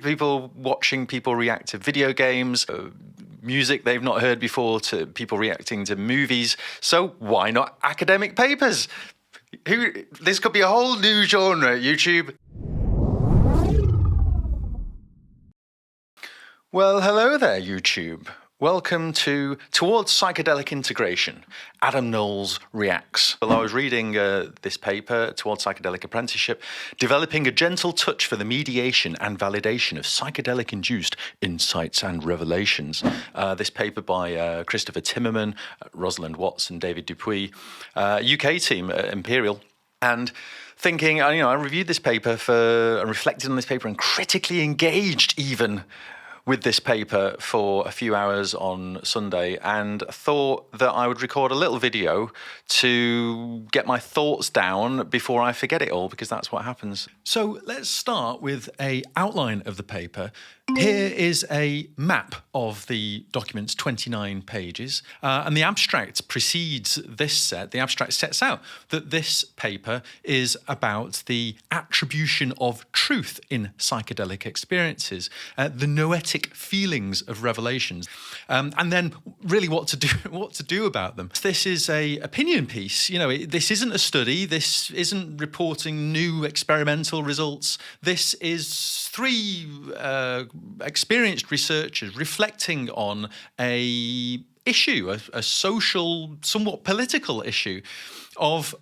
People watching people react to video games, music they've not heard before, to people reacting to movies. So why not academic papers? This could be a whole new genre, YouTube. Well, hello there, YouTube. Welcome to Towards Psychedelic Integration, Adam Knowles Reacts. Well, I was reading this paper, Towards Psychedelic Apprenticeship, Developing a Gentle Touch for the Mediation and Validation of Psychedelic-Induced Insights and Revelations. This paper by Christopher Timmermann, Rosalind and David Dupuis, UK team at Imperial. And thinking, I reviewed this paper and reflected on this paper and critically engaged even with this paper for a few hours on Sunday, and thought that I would record a little video to get my thoughts down before I forget it all, because that's what happens. So let's start with an outline of the paper. Here is a map of the document's 29 pages, and the abstract precedes this set. The abstract sets out that this paper is about the attribution of truth in psychedelic experiences, the noetic feelings of revelations, and then really what to do about them. This is a opinion piece. This isn't a study. This isn't reporting new experimental results. This is three experienced researchers reflecting on a issue, a social, somewhat political issue of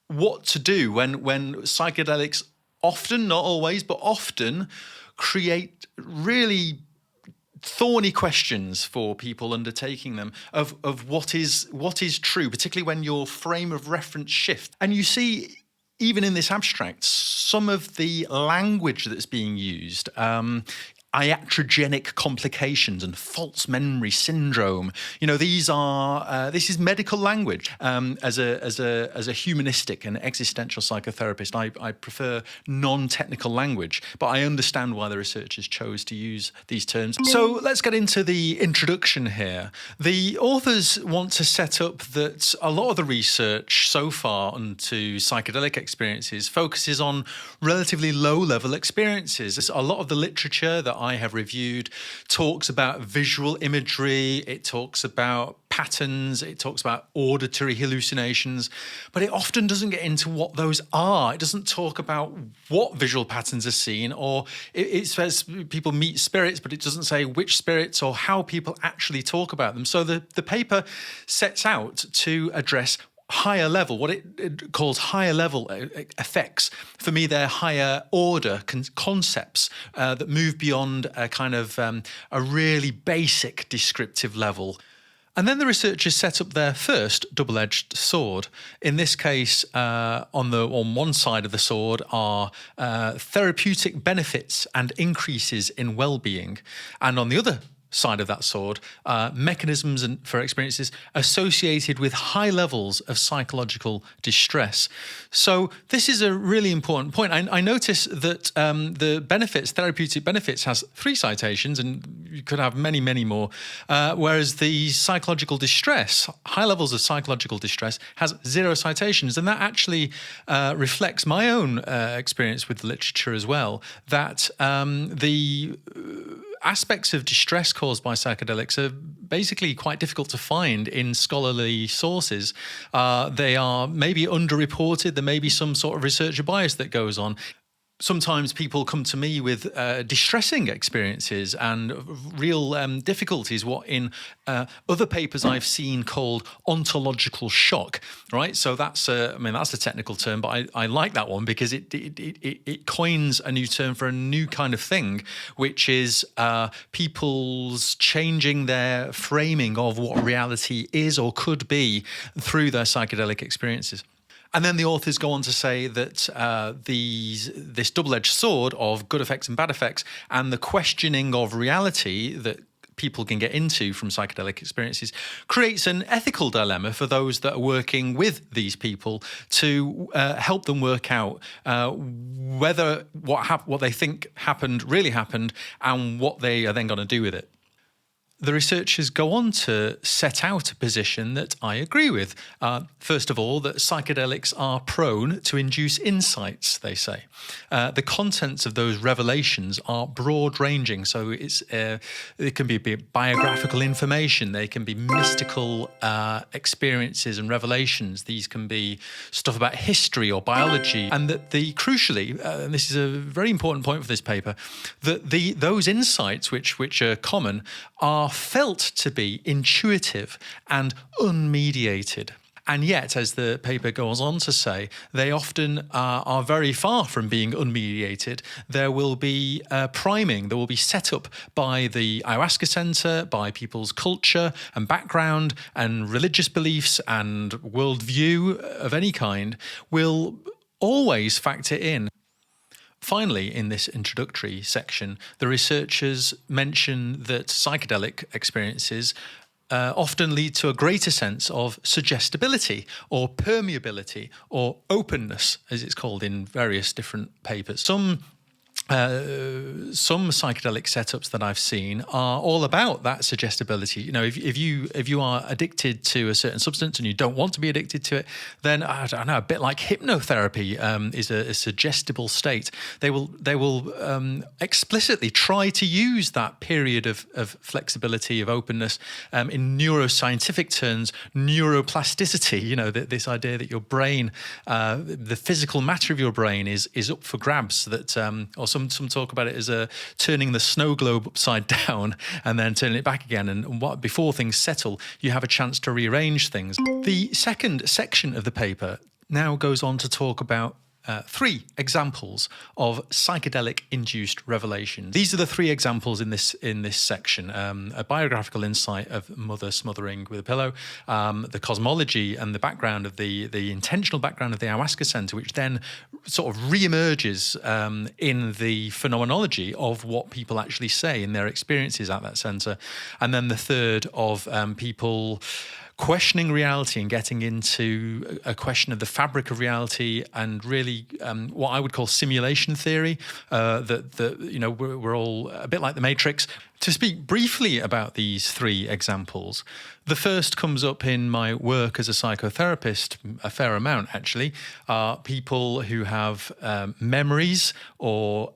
what to do when psychedelics often, not always, but often create really thorny questions for people undertaking them of what is true, particularly when your frame of reference shifts. And you see, even in this abstract, some of the language that's being used, iatrogenic complications and false memory syndrome. This is medical language. As a humanistic and existential psychotherapist, I prefer non-technical language, but I understand why the researchers chose to use these terms. So let's get into the introduction here. The authors want to set up that a lot of the research so far into psychedelic experiences focuses on relatively low-level experiences. A lot of the literature that I have reviewed talks about visual imagery, it talks about patterns, it talks about auditory hallucinations, but it often doesn't get into what those are. It doesn't talk about what visual patterns are seen, or it says people meet spirits, but it doesn't say which spirits or how people actually talk about them. So the paper sets out to address higher level, what it calls higher level effects. For me, they're higher order concepts that move beyond a kind of a really basic descriptive level. And then the researchers set up their first double-edged sword. In this case, on one side of the sword are therapeutic benefits and increases in well-being, and on the other side of that sword, mechanisms for experiences associated with high levels of psychological distress. So this is a really important point. I notice that the therapeutic benefits, has 3 citations, and you could have many, many more, whereas the psychological distress, high levels of psychological distress, has 0 citations. And that actually reflects my own experience with the literature as well, that the aspects of distress caused by psychedelics are basically quite difficult to find in scholarly sources. They are maybe underreported. There may be some sort of researcher bias that goes on. Sometimes people come to me with distressing experiences and real difficulties, what in other papers I've seen called ontological shock, right? So that's a technical term, but I like that one because it coins a new term for a new kind of thing, which is people's changing their framing of what reality is or could be through their psychedelic experiences. And then the authors go on to say that this double-edged sword of good effects and bad effects and the questioning of reality that people can get into from psychedelic experiences creates an ethical dilemma for those that are working with these people to help them work out whether what they think happened really happened and what they are then going to do with it. The researchers go on to set out a position that I agree with. First of all, that psychedelics are prone to induce insights, they say. The contents of those revelations are broad-ranging, so it can be biographical information, they can be mystical experiences and revelations, these can be stuff about history or biology, and that crucially, and this is a very important point for this paper, that those insights which are common are felt to be intuitive and unmediated. And yet, as the paper goes on to say, they often are very far from being unmediated. There will be priming, there will be set up by the ayahuasca center, by people's culture and background and religious beliefs and worldview of any kind, will always factor in. Finally, in this introductory section, the researchers mention that psychedelic experiences often lead to a greater sense of suggestibility or permeability or openness, as it's called in various different papers. Some psychedelic setups that I've seen are all about that suggestibility. You know, if you are addicted to a certain substance and you don't want to be addicted to it, then I don't know, a bit like hypnotherapy is a suggestible state. They will explicitly try to use that period of flexibility, of openness, in neuroscientific terms, neuroplasticity. You know, this idea that your brain, the physical matter of your brain is up for grabs. That or some talk about it as turning the snow globe upside down and then turning it back again. And before things settle, you have a chance to rearrange things. The second section of the paper now goes on to talk about 3 examples of psychedelic-induced revelations. These are the 3 examples in this section: a biographical insight of mother smothering with a pillow, the cosmology and the background of the intentional background of the ayahuasca center, which then sort of re-emerges in the phenomenology of what people actually say in their experiences at that center, and then the third of people questioning reality and getting into a question of the fabric of reality and really what I would call simulation theory, that you know, we're all a bit like the Matrix. To speak briefly about these 3 examples, the first comes up in my work as a psychotherapist, a fair amount actually, are people who have memories or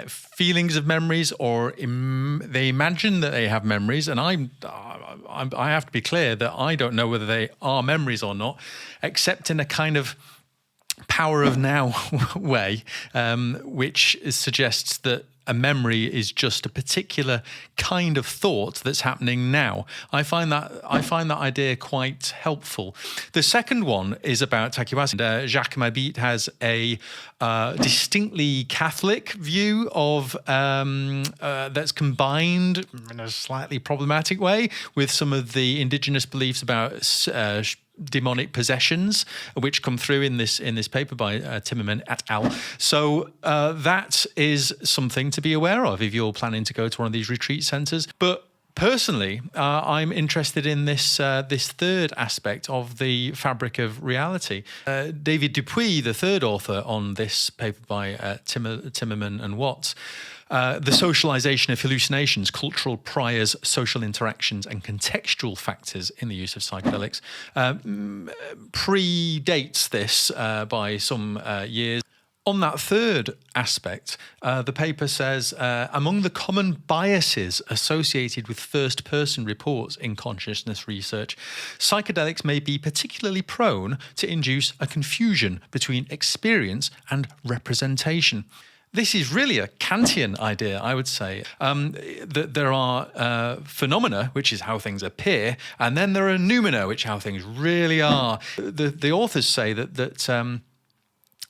feelings of memories, or they imagine that they have memories, and I have to be clear that I don't know whether they are memories or not, except in a kind of power of now way, which suggests that a memory is just a particular kind of thought that's happening now. I find that idea quite helpful. The second one is about ayahuasca. Jacques Mabit has a distinctly Catholic view of that's combined in a slightly problematic way with some of the indigenous beliefs about demonic possessions, which come through in this paper by Timmermann et al. So that is something to be aware of if you're planning to go to one of these retreat centres. But personally, I'm interested in this third aspect of the fabric of reality. David Dupuis, the third author on this paper by Timmermann and Watts, the socialization of hallucinations, cultural priors, social interactions, and contextual factors in the use of psychedelics predates this by some years. On that third aspect, the paper says, among the common biases associated with first-person reports in consciousness research, psychedelics may be particularly prone to induce a confusion between experience and representation. This is really a Kantian idea, I would say, that there are phenomena, which is how things appear, and then there are noumena, which are how things really are. The authors say that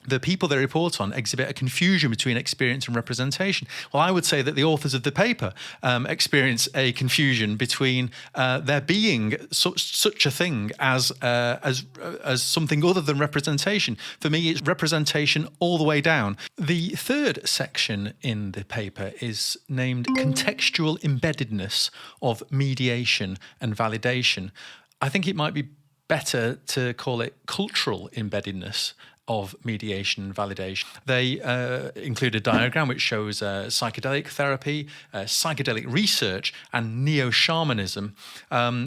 the people they report on exhibit a confusion between experience and representation. Well, I would say that the authors of the paper experience a confusion between there being such a thing as something other than representation. For me, it's representation all the way down. The third section in the paper is named Contextual Embeddedness of Mediation and Validation. I think it might be better to call it cultural embeddedness of mediation and validation. They include a diagram which shows psychedelic therapy, psychedelic research, and neo-shamanism.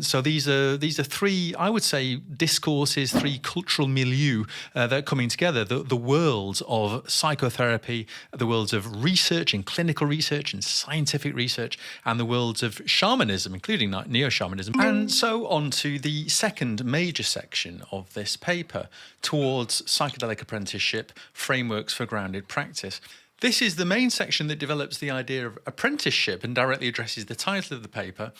So these are three, I would say, discourses, three cultural milieux that are coming together. The worlds of psychotherapy, the worlds of research and clinical research and scientific research, and the worlds of shamanism, including neo-shamanism. And so on to the second major section of this paper, Towards Psychedelic Apprenticeship, Frameworks for Grounded Practice. This is the main section that develops the idea of apprenticeship and directly addresses the title of the paper.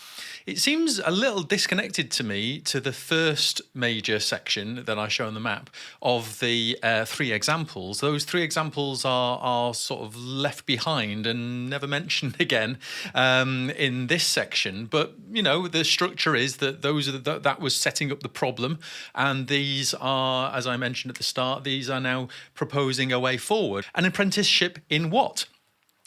It seems a little disconnected to me to the first major section that I show on the map of the three examples. Those three examples are sort of left behind and never mentioned again in this section. But, you know, the structure is that that was setting up the problem. And these are, as I mentioned at the start, these are now proposing a way forward. An apprenticeship in what?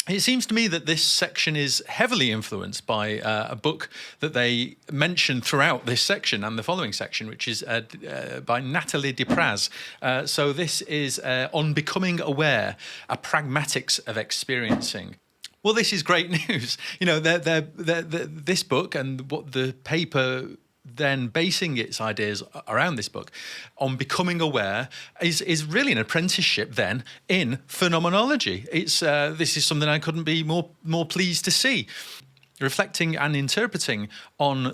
It seems to me that this section is heavily influenced by a book that they mention throughout this section and the following section, which is by Nathalie Dupuis. So this is On Becoming Aware, a Pragmatics of Experiencing. Well, this is great news. You know, this book and what the paper then basing its ideas around this book on becoming aware is really an apprenticeship then in phenomenology. It's this is something I couldn't be more pleased to see. Reflecting and interpreting on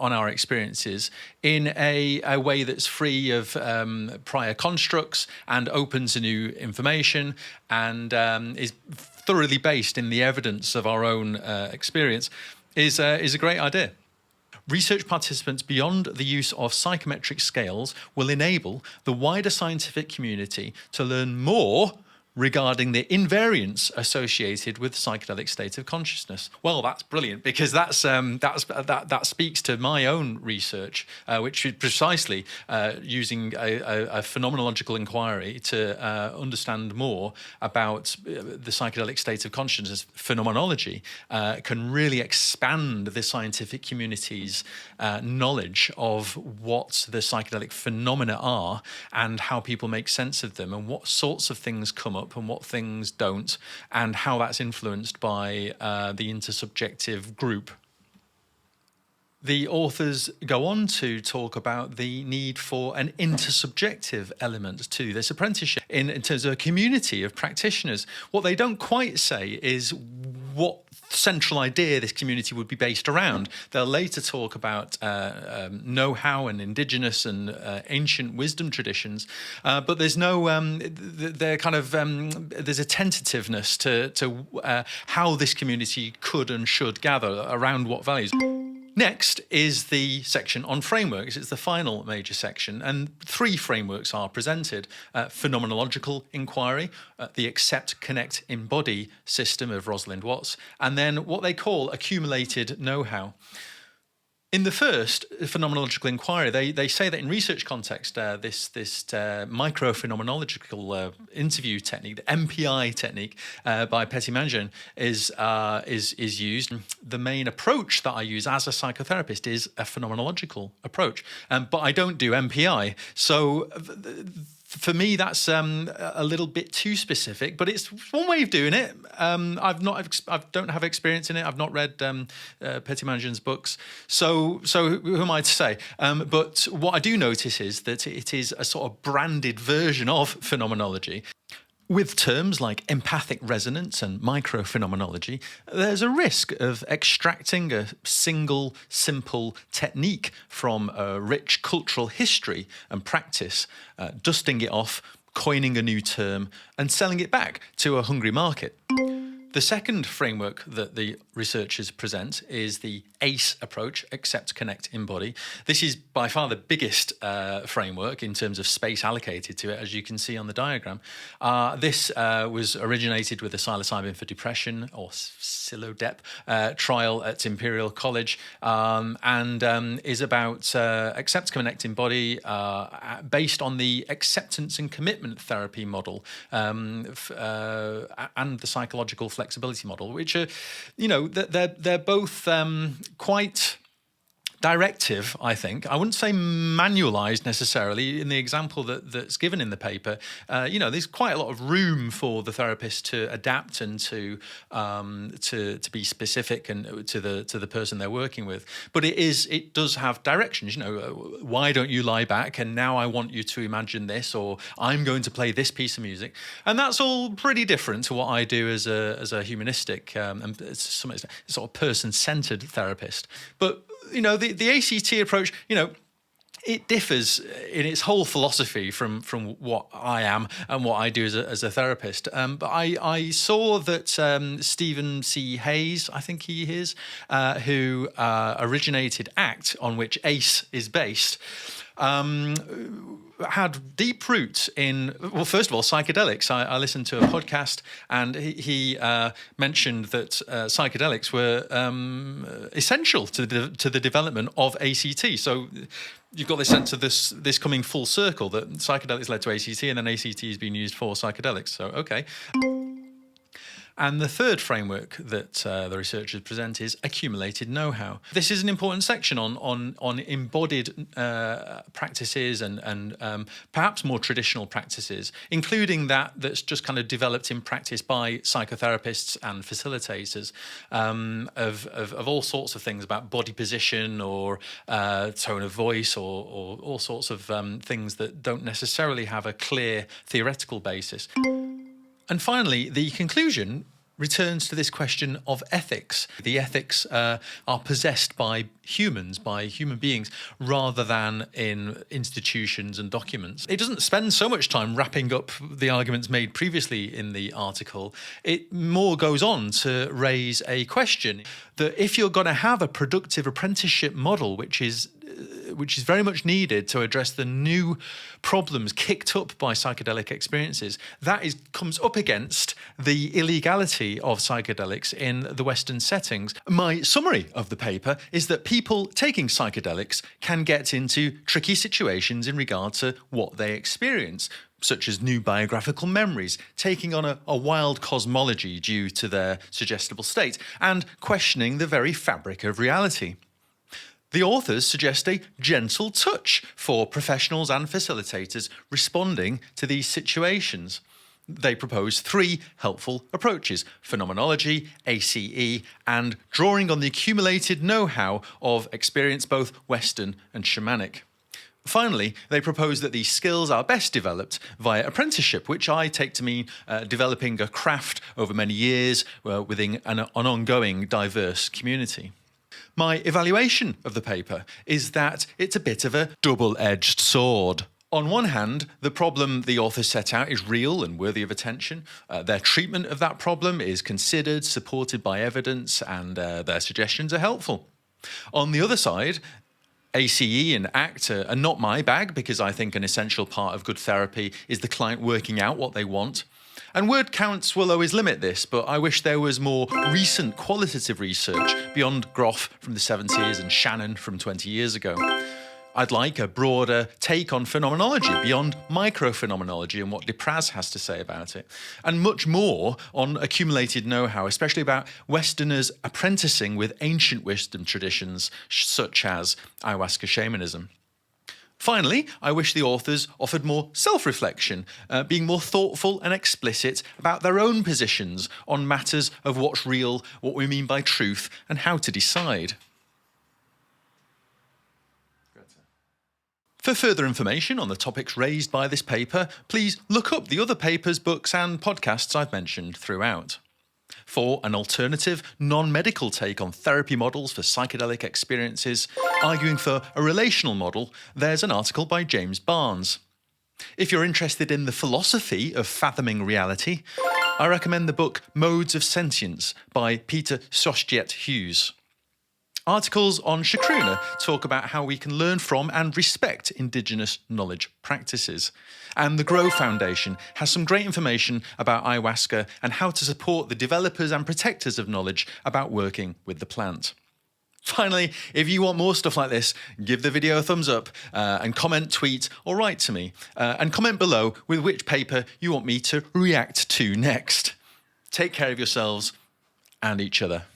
our experiences in a way that's free of prior constructs and open to new information and is thoroughly based in the evidence of our own experience is a great idea. Research participants beyond the use of psychometric scales will enable the wider scientific community to learn more regarding the invariance associated with psychedelic state of consciousness. Well, that's brilliant because that speaks to my own research, which is precisely using a phenomenological inquiry to understand more about the psychedelic state of consciousness. Phenomenology can really expand the scientific community's knowledge of what the psychedelic phenomena are and how people make sense of them and what sorts of things come up and what things don't, and how that's influenced by the intersubjective group. The authors go on to talk about the need for an intersubjective element to this apprenticeship in terms of a community of practitioners. What they don't quite say is what central idea this community would be based around. They'll later talk about know-how and indigenous and ancient wisdom traditions, but there's no there's a tentativeness to how this community could and should gather around what values. Next is the section on frameworks. It's the final major section, and three frameworks are presented. Phenomenological inquiry, the accept, connect, embody system of Rosalind Watts, and then what they call accumulated know-how. In the first phenomenological inquiry, they say that in research context, this micro-phenomenological interview technique, the MPI technique by Timmermann is used. The main approach that I use as a psychotherapist is a phenomenological approach, but I don't do MPI. So for me, that's a little bit too specific, but it's one way of doing it. I don't have experience in it. I've not read Timmermann's books, so who am I to say? But what I do notice is that it is a sort of branded version of phenomenology. With terms like empathic resonance and microphenomenology, there's a risk of extracting a single, simple technique from a rich cultural history and practice, dusting it off, coining a new term, and selling it back to a hungry market. The second framework that the researchers present is the ACE approach, accept, connect, embody. This is by far the biggest framework in terms of space allocated to it, as you can see on the diagram. This was originated with the psilocybin for depression, or Psilodep, trial at Imperial College, and is about accept, connect, embody, based on the acceptance and commitment therapy model and the psychological flexibility model, which are, they're both quite directive, I think. I wouldn't say manualized necessarily. In the example that's given in the paper, there's quite a lot of room for the therapist to adapt and to be specific and to the person they're working with. But it does have directions. Why don't you lie back? And now I want you to imagine this, or I'm going to play this piece of music, and that's all pretty different to what I do as a humanistic and to some extent sort of person-centered therapist. But the ACT approach, it differs in its whole philosophy from what I am and what I do as a therapist. But I saw that Stephen C. Hayes, I think he is, who originated ACT, on which ACE is based, had deep roots in, well, first of all, psychedelics. I listened to a podcast, and he mentioned that psychedelics were essential to the development of ACT. So you've got this sense of this coming full circle, that psychedelics led to ACT, and then ACT has been used for psychedelics. So, okay. And the third framework that the researchers present is accumulated know-how. This is an important section on embodied practices and perhaps more traditional practices, including that's just kind of developed in practice by psychotherapists and facilitators of all sorts of things about body position or tone of voice or all sorts of things that don't necessarily have a clear theoretical basis. And finally, the conclusion returns to this question of ethics. The ethics are possessed by human beings, rather than in institutions and documents. It doesn't spend so much time wrapping up the arguments made previously in the article. It more goes on to raise a question that if you're going to have a productive apprenticeship model, which is very much needed to address the new problems kicked up by psychedelic experiences, comes up against the illegality of psychedelics in the Western settings. My summary of the paper is that people taking psychedelics can get into tricky situations in regard to what they experience, such as new biographical memories, taking on a wild cosmology due to their suggestible state, and questioning the very fabric of reality. The authors suggest a gentle touch for professionals and facilitators responding to these situations. They propose 3 helpful approaches: phenomenology, ACE, and drawing on the accumulated know-how of experience, both Western and shamanic. Finally, they propose that these skills are best developed via apprenticeship, which I take to mean developing a craft over many years within an ongoing diverse community. My evaluation of the paper is that it's a bit of a double-edged sword. On one hand, the problem the authors set out is real and worthy of attention. Their treatment of that problem is considered, supported by evidence, and their suggestions are helpful. On the other side, ACE and ACT are not my bag, because I think an essential part of good therapy is the client working out what they want. And word counts will always limit this, but I wish there was more recent qualitative research beyond Groff from the 70s and Shannon from 20 years ago. I'd like a broader take on phenomenology beyond microphenomenology and what Dupuis has to say about it, and much more on accumulated know-how, especially about Westerners apprenticing with ancient wisdom traditions such as ayahuasca shamanism. Finally, I wish the authors offered more self-reflection, being more thoughtful and explicit about their own positions on matters of what's real, what we mean by truth, and how to decide. For further information on the topics raised by this paper, please look up the other papers, books, and podcasts I've mentioned throughout. For an alternative, non-medical take on therapy models for psychedelic experiences, arguing for a relational model, there's an article by James Barnes. If you're interested in the philosophy of fathoming reality, I recommend the book Modes of Sentience by Peter Sostiet-Hughes. Articles on Chacruna talk about how we can learn from and respect Indigenous knowledge practices. And the Grow Foundation has some great information about ayahuasca and how to support the developers and protectors of knowledge about working with the plant. Finally, if you want more stuff like this, give the video a thumbs up and comment, tweet, or write to me. And comment below with which paper you want me to react to next. Take care of yourselves and each other.